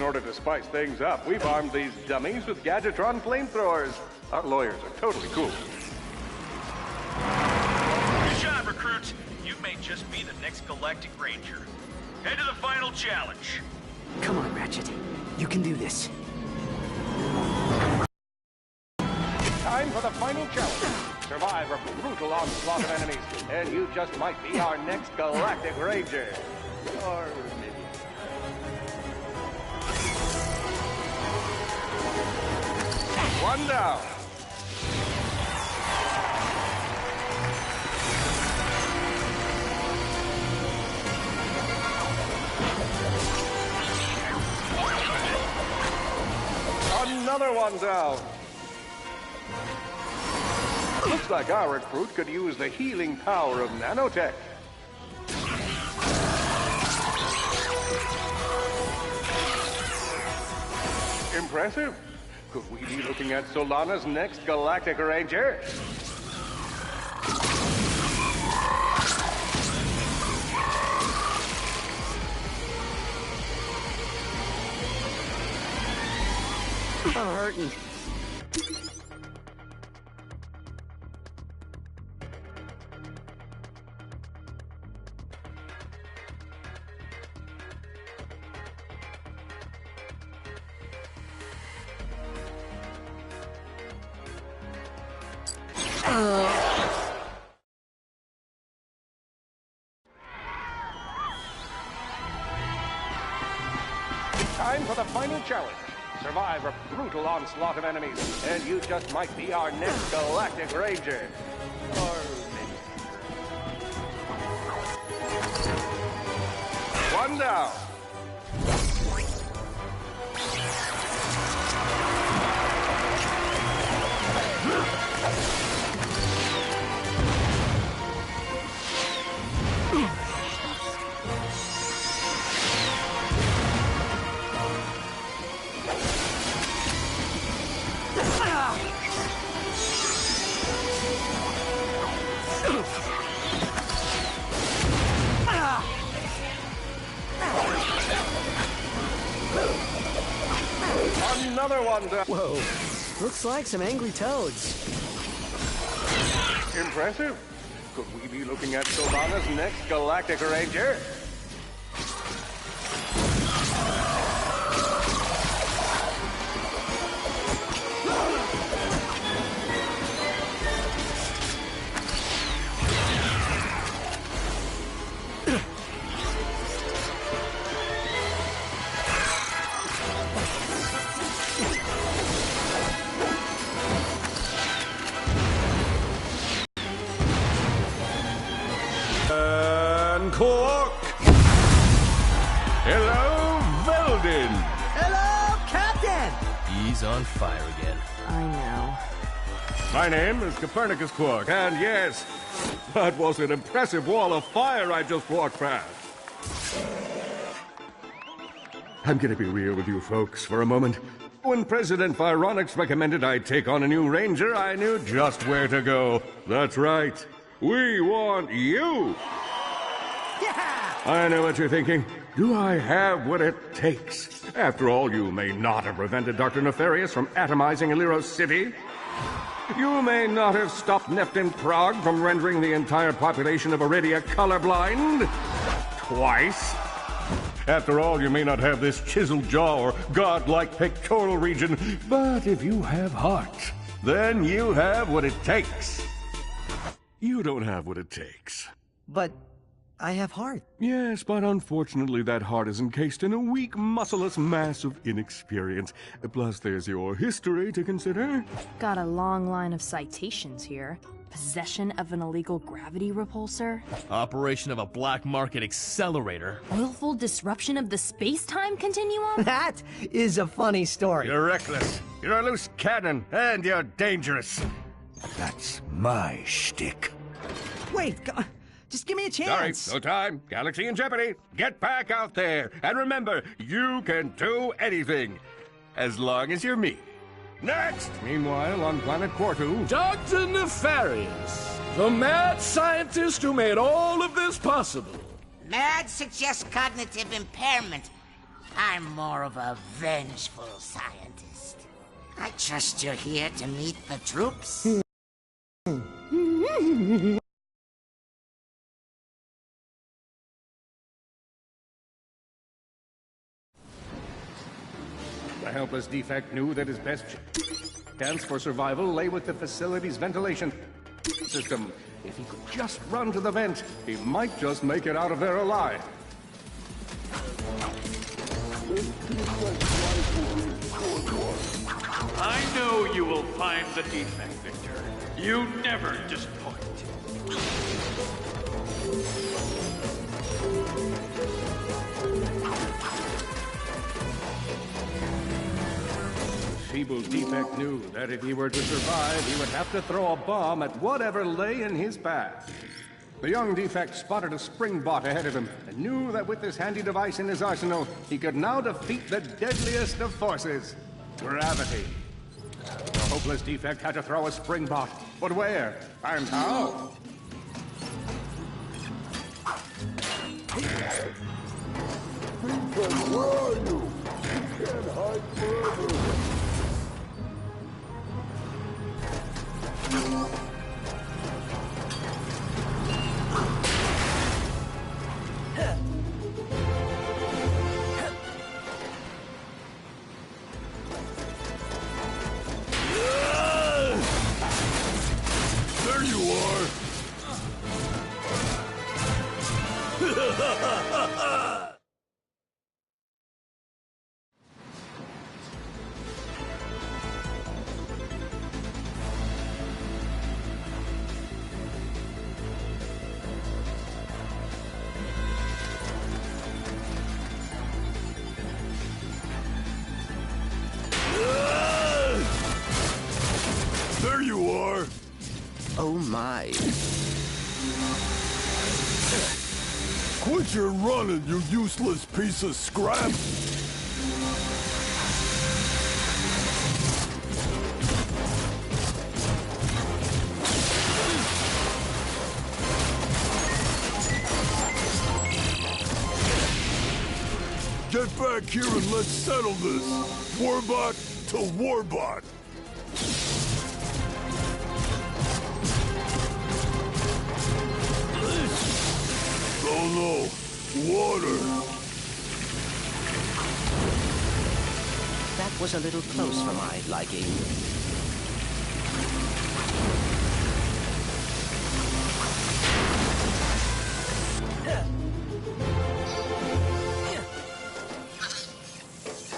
order to spice things up, we've armed these dummies with Gadgetron flamethrowers. Our lawyers are totally cool. Good job, recruits. You may just be the next Galactic Ranger. Head to the final challenge. Come on, Ratchet. You can do this. Time for the final challenge. Survive a brutal onslaught of enemies, and you just might be our next Galactic Ranger. Or maybe... One down. Another one down. Looks like our recruit could use the healing power of nanotech. Impressive. Could we be looking at Solana's next Galactic Ranger? I'm hurting. Time for the final challenge. Survive a brutal onslaught of enemies, and you just might be our next Galactic Ranger. Or maybe... One down. Another one down. Whoa. Looks like some angry toads. Impressive. Could we be looking at Solana's next Galactic Ranger? Cork! Hello, Veldin! Hello, Captain! He's on fire again. I know. My name is Copernicus Quark, and yes, that was an impressive wall of fire I just walked past. I'm gonna be real with you folks for a moment. When President Vironix recommended I take on a new ranger, I knew just where to go. That's right. We want you! I know what you're thinking. Do I have what it takes? After all, you may not have prevented Dr. Nefarious from atomizing Aliros City. You may not have stopped Neptune Prague from rendering the entire population of Iridia colorblind. Twice. After all, you may not have this chiseled jaw or godlike pectoral region, but if you have heart, then you have what it takes. You don't have what it takes. But I have heart. Yes, but unfortunately that heart is encased in a weak, muscleless mass of inexperience. Plus, there's your history to consider. Got a long line of citations here. Possession of an illegal gravity repulsor. Operation of a black market accelerator. Willful disruption of the space-time continuum. That is a funny story. You're reckless, you're a loose cannon, and you're dangerous. That's my shtick. Wait, just give me a chance. Sorry, no time. Galaxy in jeopardy. Get back out there. And remember, you can do anything. As long as you're me. Next! Meanwhile, on planet Quartu... Dr. Nefarious, the mad scientist who made all of this possible. Mad suggests cognitive impairment. I'm more of a vengeful scientist. I trust you're here to meet the troops. The helpless defect knew that his best chance for survival lay with the facility's ventilation system. If he could just run to the vent, he might just make it out of there alive. I know you will find the defect, Victor. You never disappoint. Feeble defect knew that if he were to survive, he would have to throw a bomb at whatever lay in his path. The young defect spotted a spring bot ahead of him and knew that with this handy device in his arsenal, he could now defeat the deadliest of forces, gravity. The hopeless defect had to throw a spring bot, but where and how? Where are you? You can't hide forever. There you are! There you are! Oh my. Quit your running, you useless piece of scrap! Get back here and let's settle this! Warbot to Warbot! Oh no! Water! That was a little close for my liking.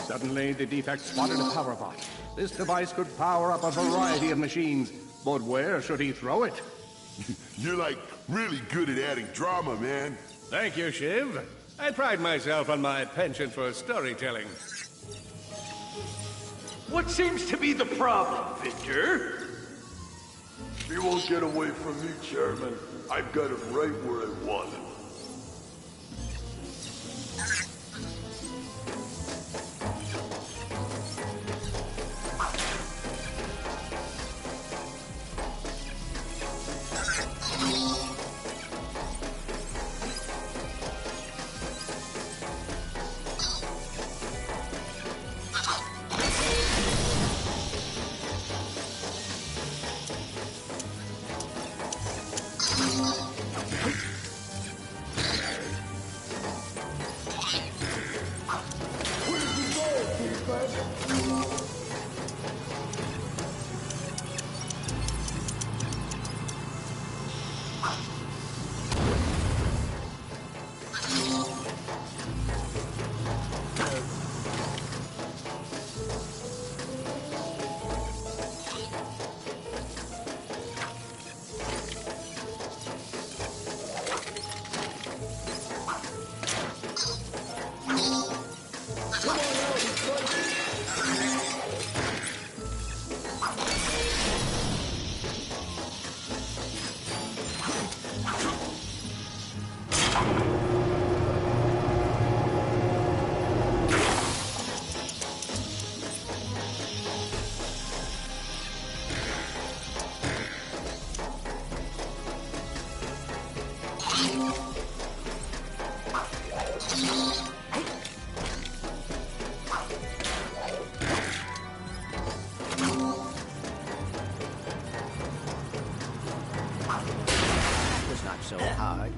Suddenly, the defect spotted a power bot. This device could power up a variety of machines, but where should he throw it? You're like really good at adding drama, man. Thank you, Shiv. I pride myself on my penchant for storytelling. What seems to be the problem, Victor? He won't get away from me, Chairman. I've got him right where I want him. so hard.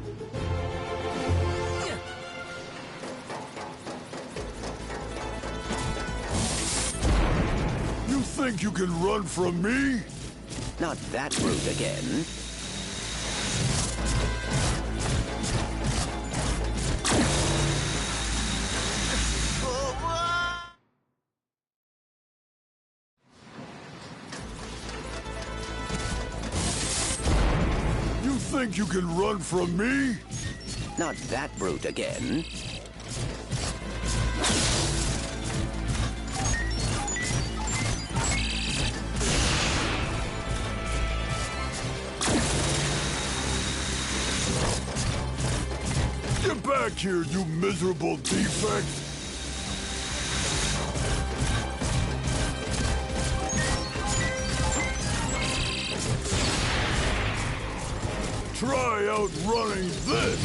You think you can run from me? Not that brute again. You think you can run from me? Not that brute again. Get back here, you miserable defect! Try outrunning this!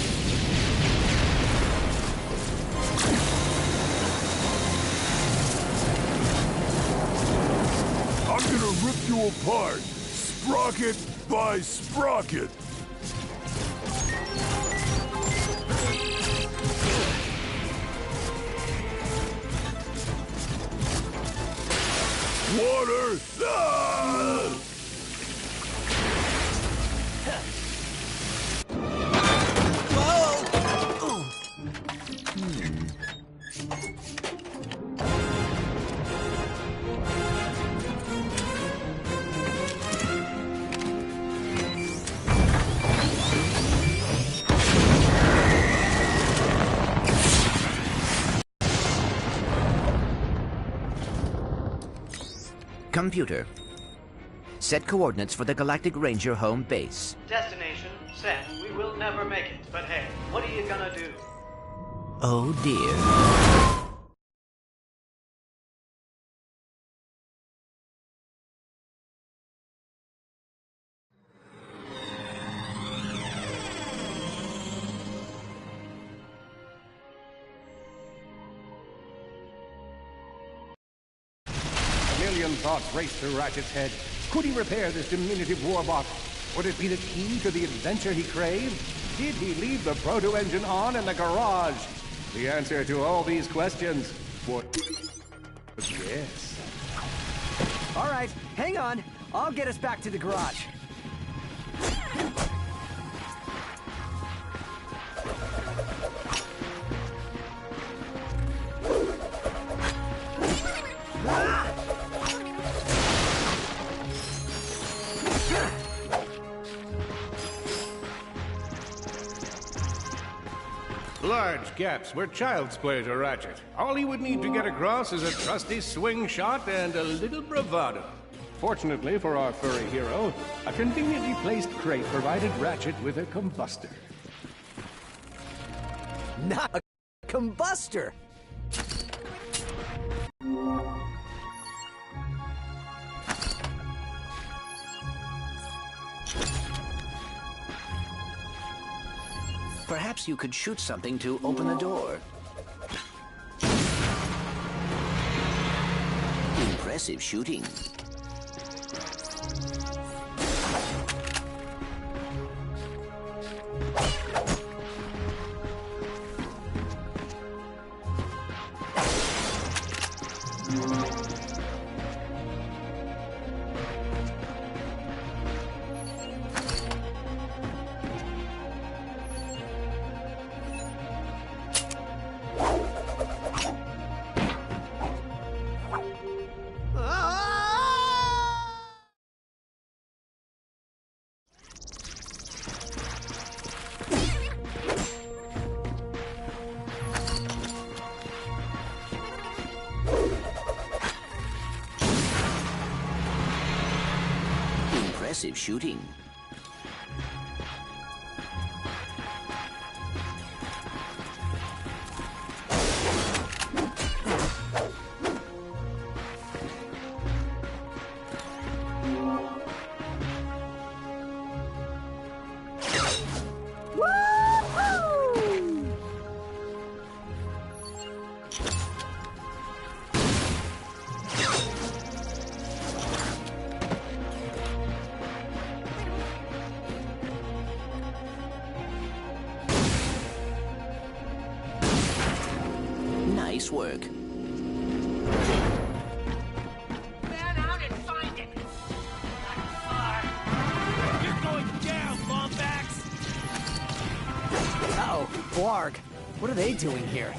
I'm gonna rip you apart, sprocket by sprocket! Water! Ah! Computer, set coordinates for the Galactic Ranger home base. Destination set. We will never make it, but hey, what are you gonna do? Oh dear. A million thoughts raced through Ratchet's head. Could he repair this diminutive warbot? Would it be the key to the adventure he craved? Did he leave the proto-engine on in the garage? The answer to all these questions was yes. All right, hang on. I'll get us back to the garage. Large gaps were child's play to Ratchet. All he would need to get across is a trusty swing shot and a little bravado. Fortunately for our furry hero, a conveniently placed crate provided Ratchet with a combustor. Not a combustor! Perhaps you could shoot something to open the door. Impressive shooting. Impressive shooting. work. Man out and find it! You're going down, Lombax! Uh-oh, Blarg. What are they doing here?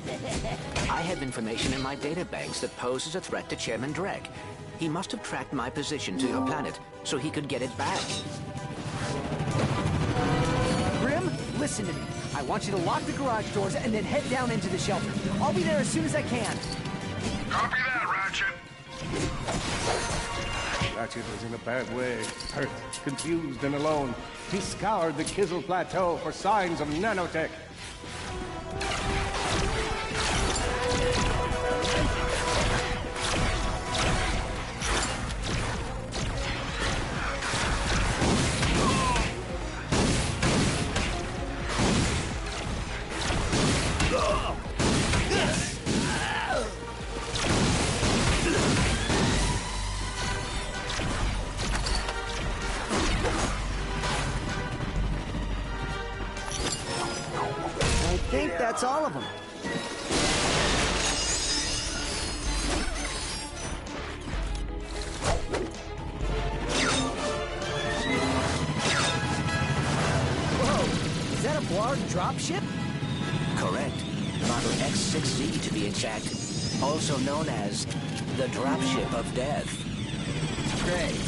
I have information in my databanks that poses a threat to Chairman Drek. He must have tracked my position to your planet so he could get it back. Grim, listen to me. I want you to lock the garage doors and then head down into the shelter. I'll be there as soon as I can. Copy that, Ratchet. Ratchet was in a bad way. Hurt, confused, and alone. He scoured the Kizzle Plateau for signs of nanotech. I think that's all of them. Whoa! Is that a Blarg dropship? Correct. Model X6Z to be exact. Also known as the Dropship of Death. Great.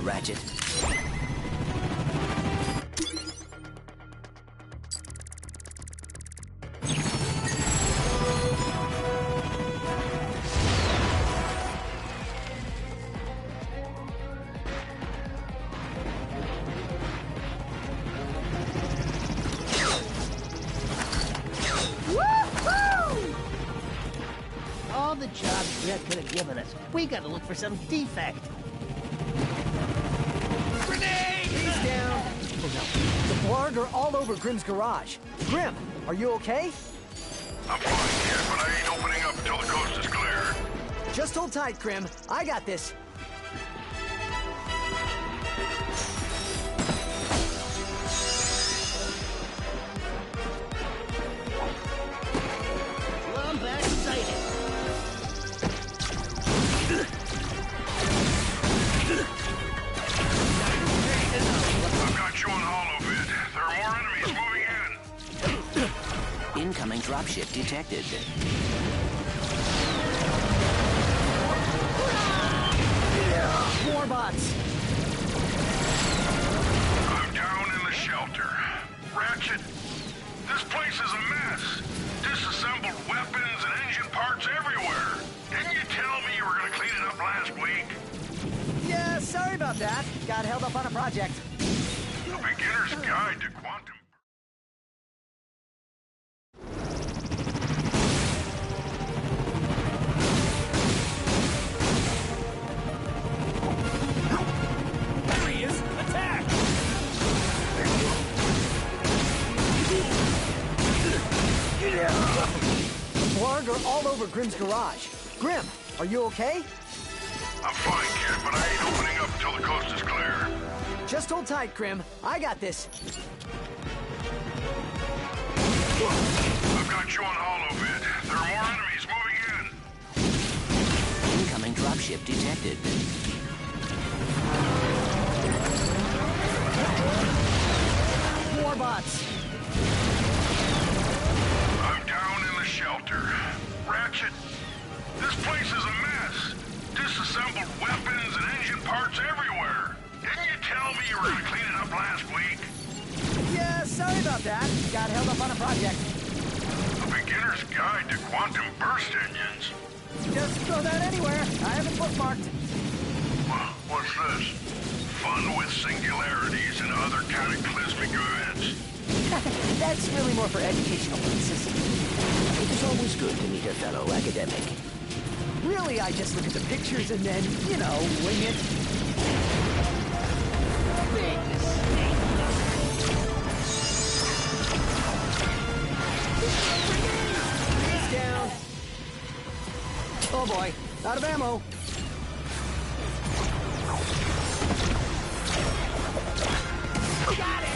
Ratchet. All the jobs Red could have given us, we gotta look for some defect. He's down. Oh no. The Blarg are all over Grim's garage. Grim, are you okay? I'm fine, kid, but I ain't opening up until the coast is clear. Just hold tight, Grim. I got this. Lombax sighted. I've got you on holo-vid. There are more enemies moving in. Incoming dropship detected. More bots. I'm down in the shelter. Ratchet, this place is a mess. Disassembled weapons and engine parts everywhere. Didn't you tell me you were gonna clean it up last week? Yeah, sorry about that. Got held up on a project. A beginner's guide to quantum. There he is! Attack! The Blarg are all over Grim's garage. Grim, are you okay? I'm fine, kid, but I ain't opening up until the coast is clear. Just hold tight, Grim. I got this. I've got you on holo-vid. There are more enemies moving in. Incoming dropship detected. Warbots! I'm down in the shelter. Ratchet, this place is a mess. Disassembled weapons and engine parts everywhere. Didn't you tell me you were gonna clean it up last week? Yeah, sorry about that. Got held up on a project. A beginner's guide to quantum burst engines. Just throw that anywhere. I have it bookmarked. What's this? Fun with singularities and other cataclysmic events. That's really more for educational purposes. It is always good to meet a fellow academic. Really, I just look at the pictures and then, you know, wing it. Big mistake. He's down. Oh boy, out of ammo. Got it!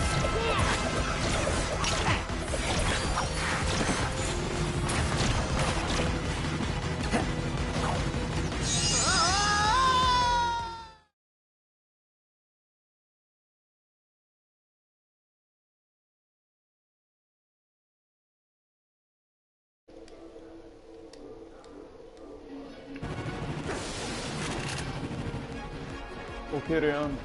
Okay, Ryan.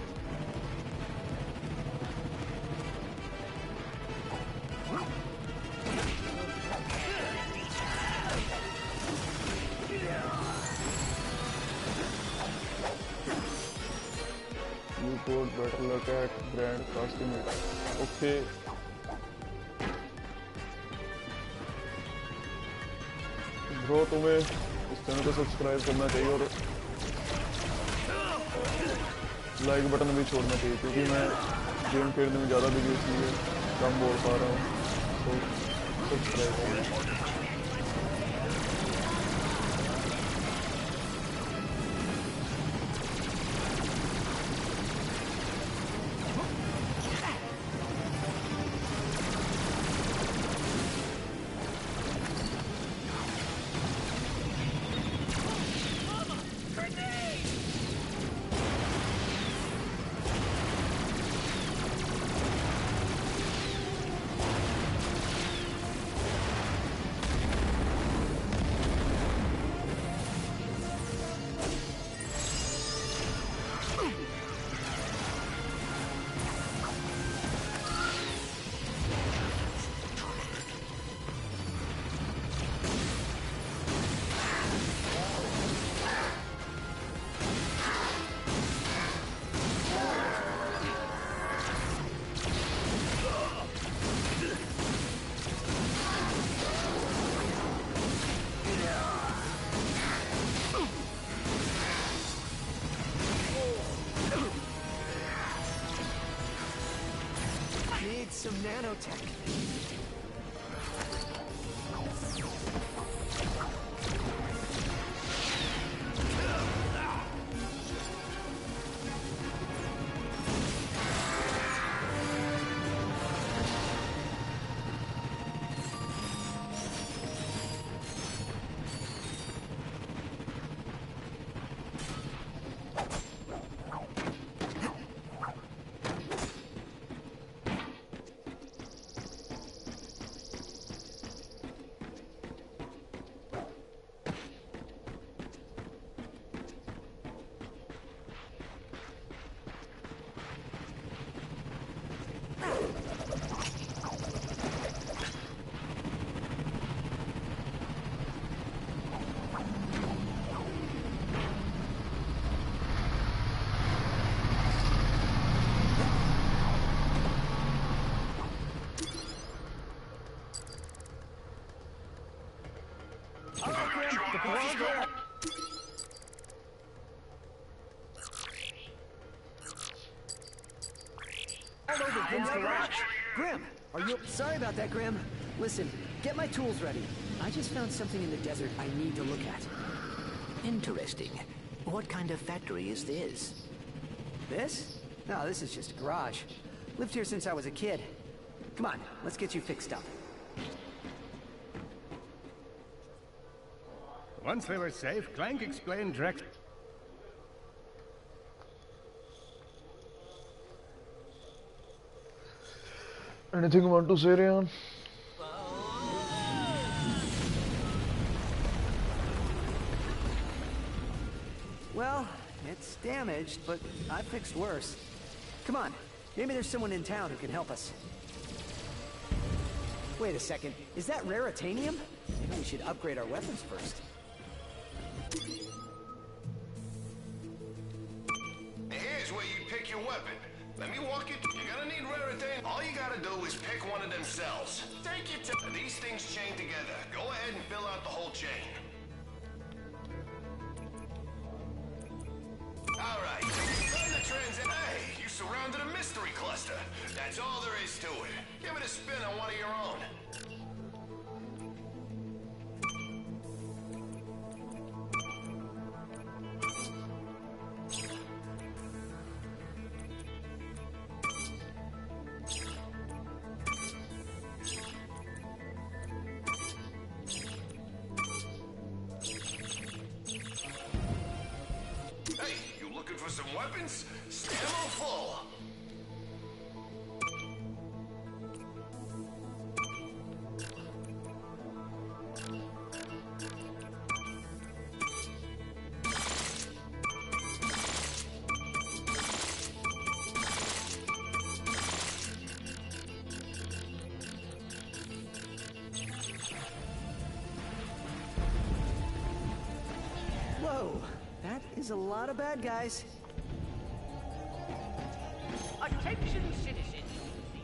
You could better look at brand casting it. Okay. Bro, तुम्हें इस channel को subscribe करना चाहिए और like button भी छोड़ना चाहिए क्योंकि मैं गेम खेलने में ज़्यादा बिजी इसलिए कम बोल पा रहा हूँ तो सब्सक्राइब करें। Some nanotech. Grim, are you... Sorry about that, Grim. Listen, get my tools ready. I just found something in the desert I need to look at. Interesting. What kind of factory is this? This? No, this is just a garage. Lived here since I was a kid. Come on, let's get you fixed up. Once they were safe, Clank explained Drex... Anything you want to say, Ryan? Well, it's damaged, but I fixed worse. Come on, maybe there's someone in town who can help us. Wait a second, is that raritanium? Maybe we should upgrade our weapons first. Here's where you pick your weapon. Let me walk you. You're gonna need raritanium. All you gotta do is pick one of them cells. Take your time. These things chain together. Go ahead and fill out the whole chain. All right. Time to transit. Hey, you surrounded a mystery cluster. That's all there is to it. Give it a spin on one of your own. Hey, you looking for some weapons? Ammo full. Whoa, that is a lot of bad guys. Attention, citizens.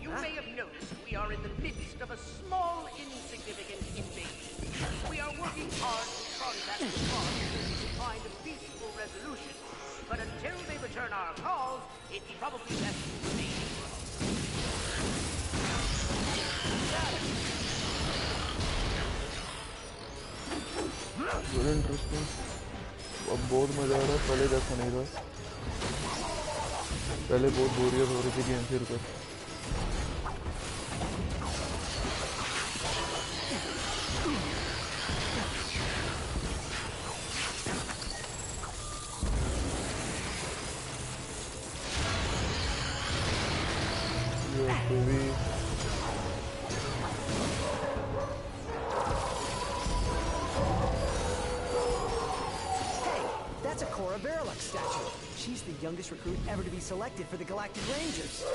You may have noticed we are in the midst of a small, insignificant invasion. We are working hard to contact the boss to find a peaceful resolution. But until they return our calls, it's probably best to remain. Very interesting. अब बहुत मजा आ रहा है, पहले जैसा नहीं था। पहले बहुत बोरियत हो रही थी गेम खेल कर। She's the youngest recruit ever to be selected for the Galactic Rangers.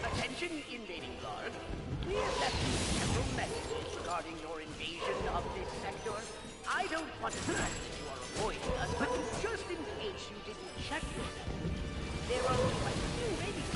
Attention, invading guard. We have left you several messages regarding your invasion of this sector. I don't want to suggest you are avoiding us, but just in case you didn't check yourself, there are quite a few raiding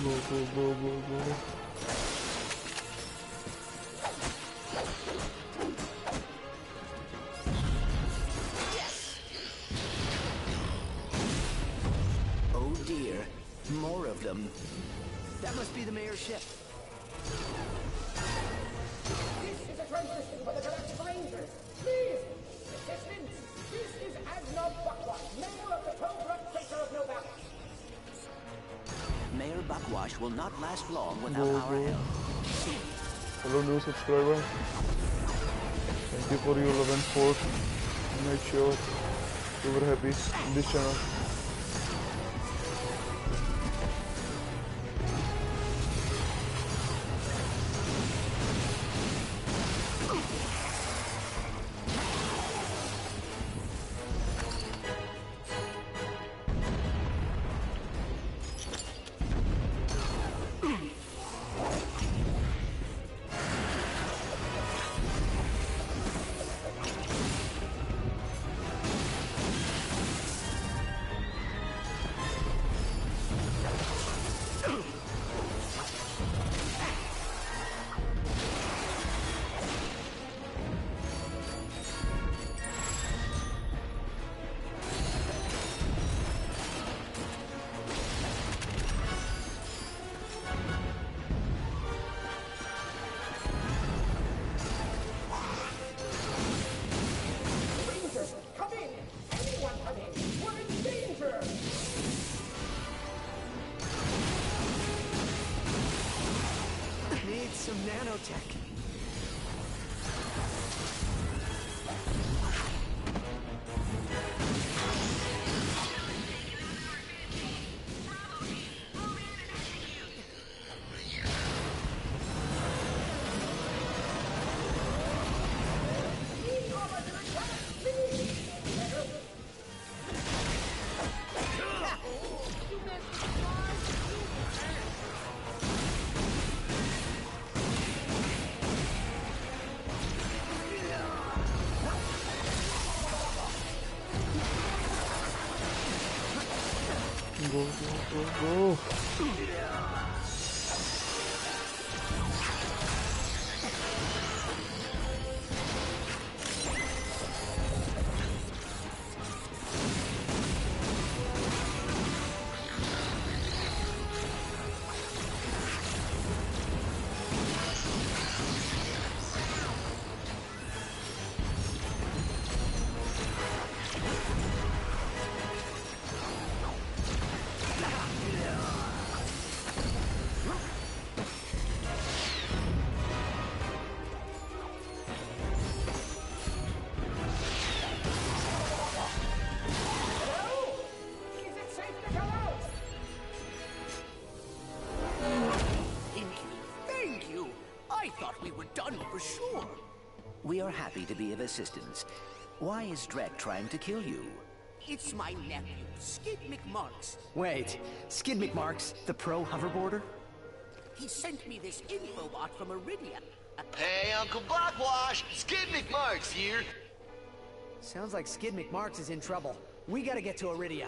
Go. Oh dear, more of them. That must be the mayor's ship. This is a transmission for the Galactic Rangers. Please, assistance. This is Admiral Buckwash, mayor of the Cobra sector of Nova. Mayor Buckwash will not last long without our help. Hello new subscriber. Thank you for your love and support. Make sure you were happy in this channel. Some nanotech. Go. We are happy to be of assistance. Why is Drek trying to kill you? It's my nephew, Skid McMarks. Wait, Skid McMarks, the pro hoverboarder? He sent me this infobot from Iridia. Hey, Uncle Blackwash! Skid McMarks here! Sounds like Skid McMarks is in trouble. We gotta get to Iridia.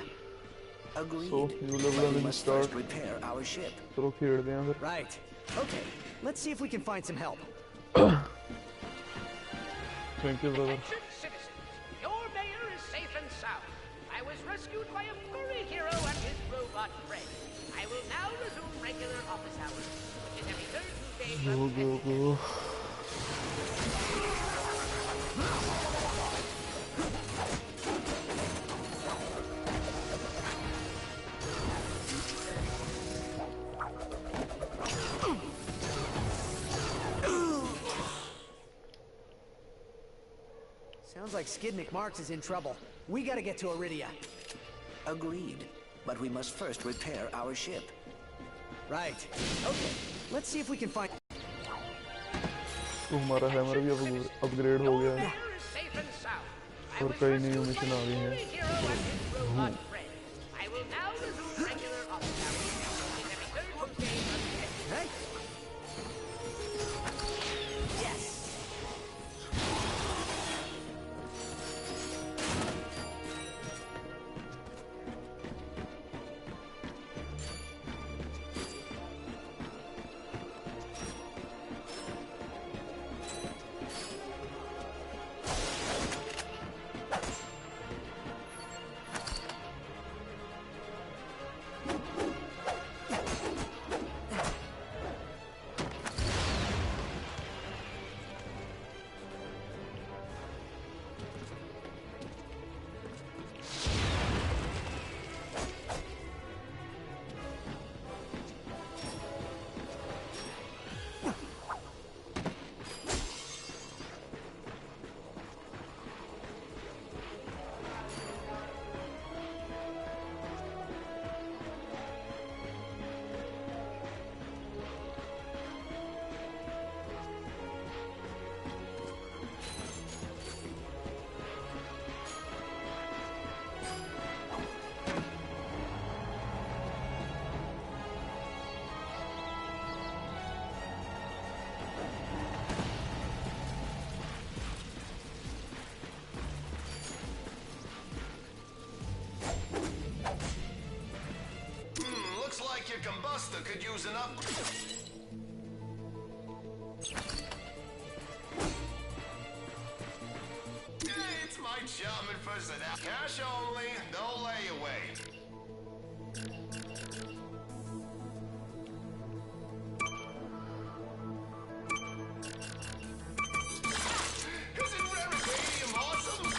Agreed. So, new level But we and must start. first repair our ship. चलो खेलते हैं फिर. Right. Okay, let's see if we can find some help. Thank you, brother. Attention citizens, your mayor is safe and sound. I was rescued by a furry hero and his robot friend. I will now resume regular office hours, which is every third Tuesday from 10 Go. Sounds like Skid McMarks is in trouble. We gotta get to Iridia. Agreed. But we must first repair our ship. Right. Okay, let's see if we can find... तो हमारा hammer भी upgrade हो गया है और कई नई mission आ गई हैं. Looks like your combustor could use an upgrade. It's my charming personality. Cash only, no layaway. Isn't Rarium awesome?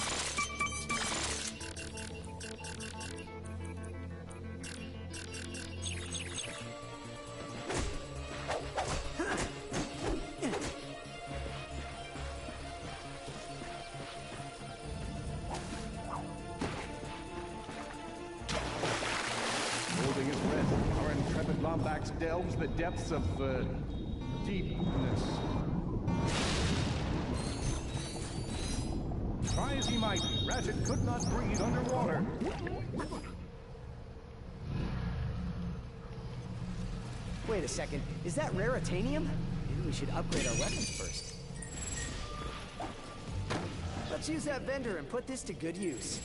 Lombax delves the depths of, deepness. Try as he might, Ratchet could not breathe underwater. Wait a second, is that raritanium? Maybe we should upgrade our weapons first. Let's use that vendor and put this to good use.